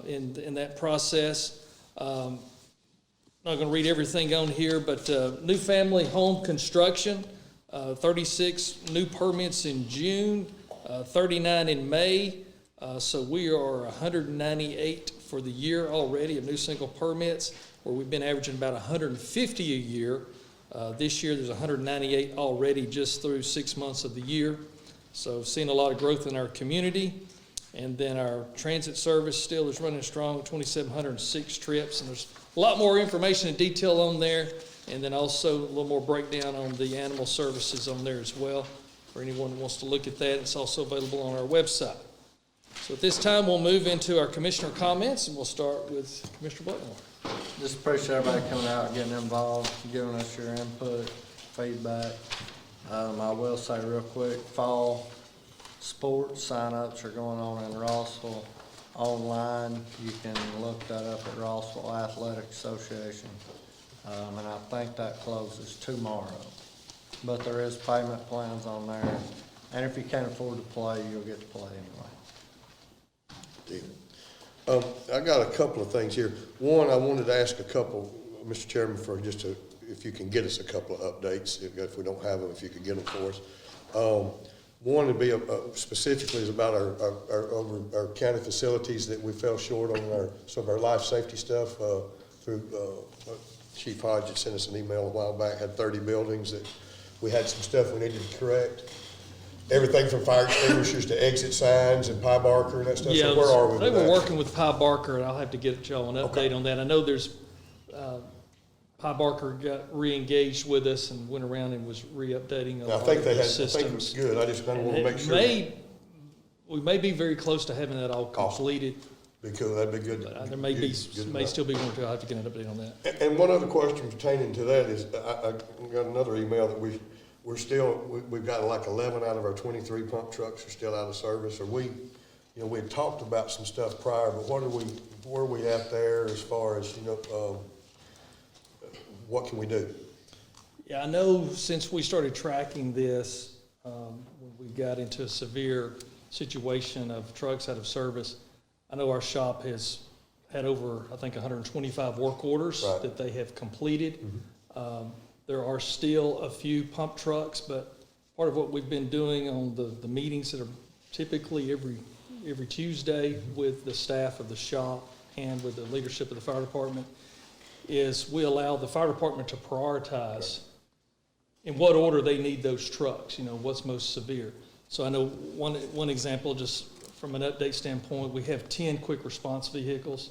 in that process. Not not gonna read everything on here, but, new family home construction, 36 new permits in June, 39 in May. So we are 198 for the year already of new single permits, where we've been averaging about 150 a year. This year, there's 198 already just through 6 months of the year. So seeing a lot of growth in our community. And then our transit service still is running strong, 2,706 trips. And there's a lot more information and detail on there. And then also a little more breakdown on the animal services on there as well. For anyone who wants to look at that, it's also available on our website. So at this time, we'll move into our commissioner comments, and we'll start with Commissioner Blakemore. Just appreciate everybody coming out, getting involved, giving us your input, feedback. I will say real quick, fall sports sign-ups are going on in Rossville online. You can look that up at Rossville Athletic Association. And I think that closes tomorrow. But there is payment plans on there. And if you can't afford to play, you'll get to play anyway. I got a couple of things here. One, I wanted to ask a couple, Mr. Chairman, for just if you can get us a couple of updates, if we don't have them, if you could get them for us. One would be specifically is about our county facilities that we fell short on some of our life safety stuff through Chief Hodge had sent us an email a while back, had 30 buildings that we had some stuff we needed to correct. Everything from fire extinguishers to exit signs and Pie Barker and that stuff. Yeah, So where are we they with were that? working with Pie Barker, and I'll have to get y'all an update on that. I know there's, Pie Barker got re-engaged with us and went around and was re-updating a I lot think of they the had, I think it was systems. good. I just kind of want to make sure. We may be very close to having that all completed, Because that'd be good. but there may still be one or two. I'll have to get an update on that. And one other question pertaining to that is, I got another email that we've got like 11 out of our 23 pump trucks are still out of service. Or we had talked about some stuff prior, but where are we at there as far as, what can we do? Yeah, I know since we started tracking this, when we got into a severe situation of trucks out of service, I know our shop has had over, I think, 125 work orders Right. that they have completed. There are still a few pump trucks, but part of what we've been doing on the meetings that are typically every Tuesday with the staff of the shop and with the leadership of the fire department is we allow the fire department to prioritize in what order they need those trucks, what's most severe. So I know one example, just from an update standpoint, we have 10 quick response vehicles.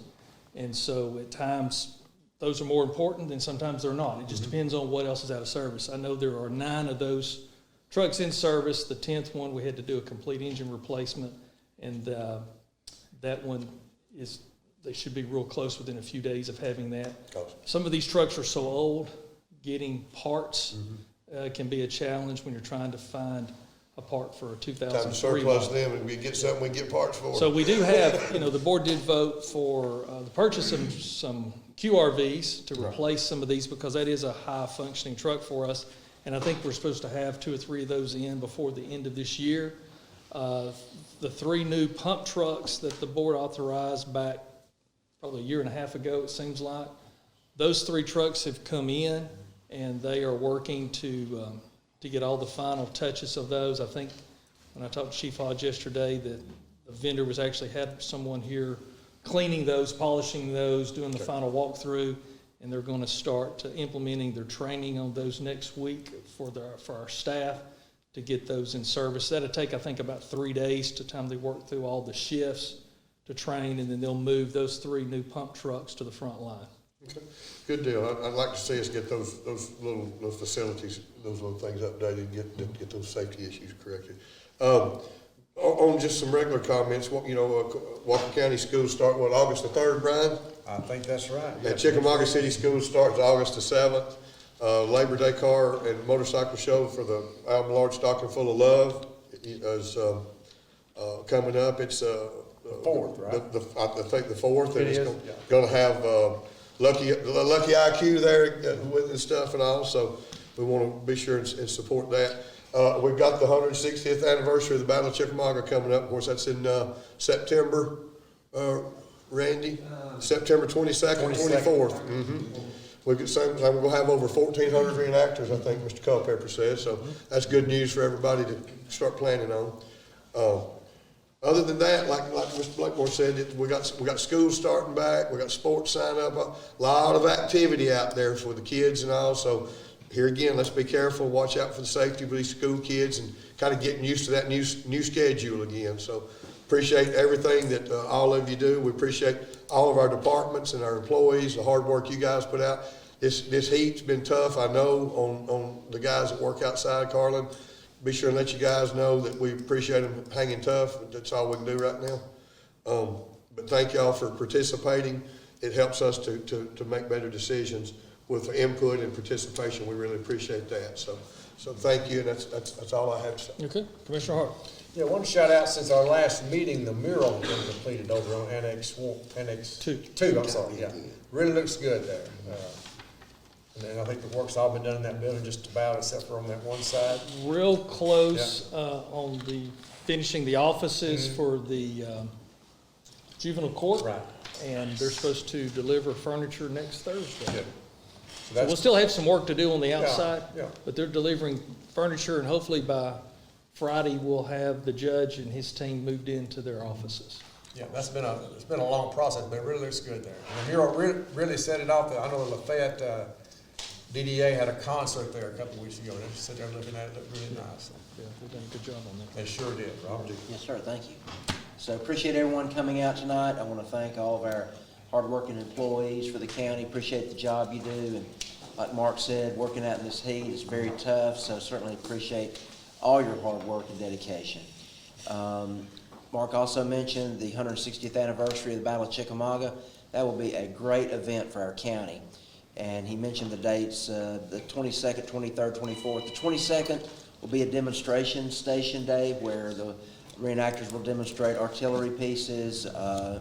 And so at times, those are more important and sometimes they're not. It just depends on what else is out of service. I know there are 9 of those trucks in service. The 10th one, we had to do a complete engine replacement. And that one they should be real close within a few days of having that. Some of these trucks are so old, getting parts can be a challenge when you're trying to find a part for a 2003 Time to surplus model. them and we get something we can get parts for. So we do have, the board did vote for the purchase of some QRVs to replace some of these because that is a high functioning truck for us. And I think we're supposed to have 2 or 3 of those in before the end of this year. The 3 new pump trucks that the board authorized back probably a year and a half ago, it seems like, those 3 trucks have come in and they are working to get all the final touches of those. I think when I talked to Chief Hodge yesterday that the vendor was actually had someone here cleaning those, polishing those, doing the final walkthrough, and they're going to start implementing their training on those next week for our staff to get those in service. That'll take, I think, about 3 days to time they work through all the shifts to train, and then they'll move those 3 new pump trucks to the front line. Okay. Good deal. I'd like to see us get those facilities, those little things updated, get those safety issues corrected. On just some regular comments, Walker County schools start, August the 3rd, Brian? I think that's right. And Chickamauga City Schools starts August the 7th. Labor Day car and motorcycle show for the album Large Stocking Full of Love is coming up. It's the 4th, right? I think the 4th. And it's going to have Lucky IQ there with and stuff and all. So we want to be sure and support that. We've got the 160th anniversary of the Battle of Chickamauga coming up. Of course, that's in September, Randy. September 22nd, 24th. we could say, we're gonna have over 1,400 reenactors, I think Mr. Culpepper said, so that's good news for everybody to start planning on. Other than that, like Mr. Blakemore said, we got schools starting back, we got sports sign up, a lot of activity out there for the kids and all, so here again, let's be careful, watch out for the safety of these school kids and kind of getting used to that new schedule again, so appreciate everything that all of you do. We appreciate all of our departments and our employees, the hard work you guys put out. This heat's been tough, I know, on the guys that work outside Carlin. Be sure and let you guys know that we appreciate them hanging tough. That's all we can do right now. But thank y'all for participating. It helps us to make better decisions with input and participation. We really appreciate that. So thank you, and that's all I have to say. Okay, Commissioner Hart. Yeah, one shout out, since our last meeting, the mural has been completed over on Annex 2, I'm sorry, yeah. Really looks good there. And then I think the work's all been done in that building just about, except for on that one side. Real close on the finishing the offices for the juvenile court. Right. And they're supposed to deliver furniture next Thursday. Good. So we'll still have some work to do on the outside, yeah. but they're delivering furniture, and hopefully by Friday, we'll have the judge and his team moved into their offices. Yeah, it's been a long process, but it really looks good there. And the mural really set it off. I know Lafayette DDA had a concert there a couple of weeks ago, and they just sat there looking at it, looked really nice. Yeah, they've done a good job on that. They sure did, Robert. Yes, sir, thank you. So appreciate everyone coming out tonight. I want to thank all of our hardworking employees for the county. Appreciate the job you do, and like Mark said, working out in this heat is very tough, so certainly appreciate all your hard work and dedication. Mark also mentioned the 160th anniversary of the Battle of Chickamauga. That will be a great event for our county. And he mentioned the dates, the 22nd, 23rd, 24th. The 22nd will be a demonstration station day where the reenactors will demonstrate artillery pieces,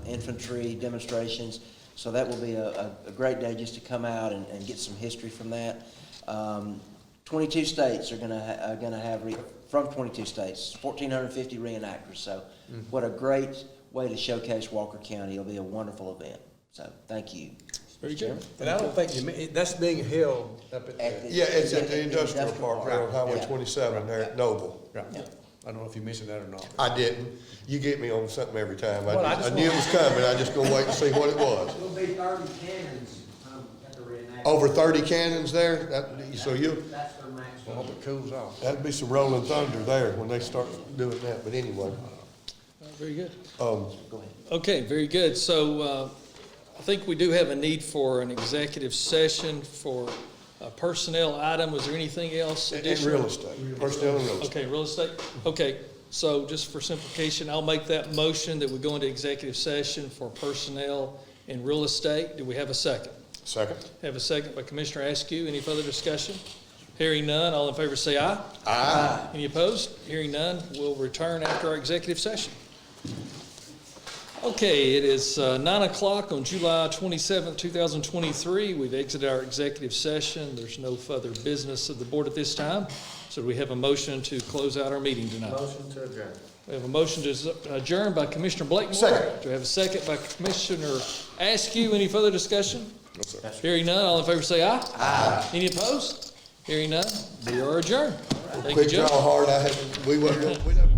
infantry demonstrations. So that will be a great day just to come out and get some history from that. 22 states are gonna have, from 22 states, 1,450 reenactors. So what a great way to showcase Walker County. It'll be a wonderful event. So thank you. Very good. And I don't think that's being held up at the... Yeah, it's at the industrial park there on Highway Yeah. 27 there at Noble. Right. I don't know if you mentioned that or not. I didn't. You get me on something every time. Well, I I just knew it was coming. I just gonna wait and see what it was. It'll be 30 cannons at the reenactment. Over 30 cannons there? So That's their maximum. I hope it cools off. that'd be some rolling thunder there when they start doing that. But anyway, Very good. Go ahead. Okay, very good. So I think we do have a need for an executive session for a personnel item. Was there anything else in additional? real estate, personnel and real estate. Okay, real estate. Okay, so just for simplification, I'll make that motion that we go into executive session for personnel and real estate. Do we have a second? Second. Have a second by Commissioner Askew. Any further discussion? Hearing none, all in favor say aye. Aye. Any opposed? Hearing none, we'll return after our executive session. Okay, it is 9 o'clock on July 27th, 2023. We've exited our executive session. There's no further business of the board at this time. So do we have a motion to close out our meeting tonight? Motion to adjourn. We have a motion to adjourn by Commissioner Blakemore. Second. Do we have a second by Commissioner Askew? Any further discussion? No, sir. Hearing none, all in favor say aye. Aye. Any opposed? Hearing none, we are adjourned. Thank you, Quick Joe. draw hard. We wasn't, we never.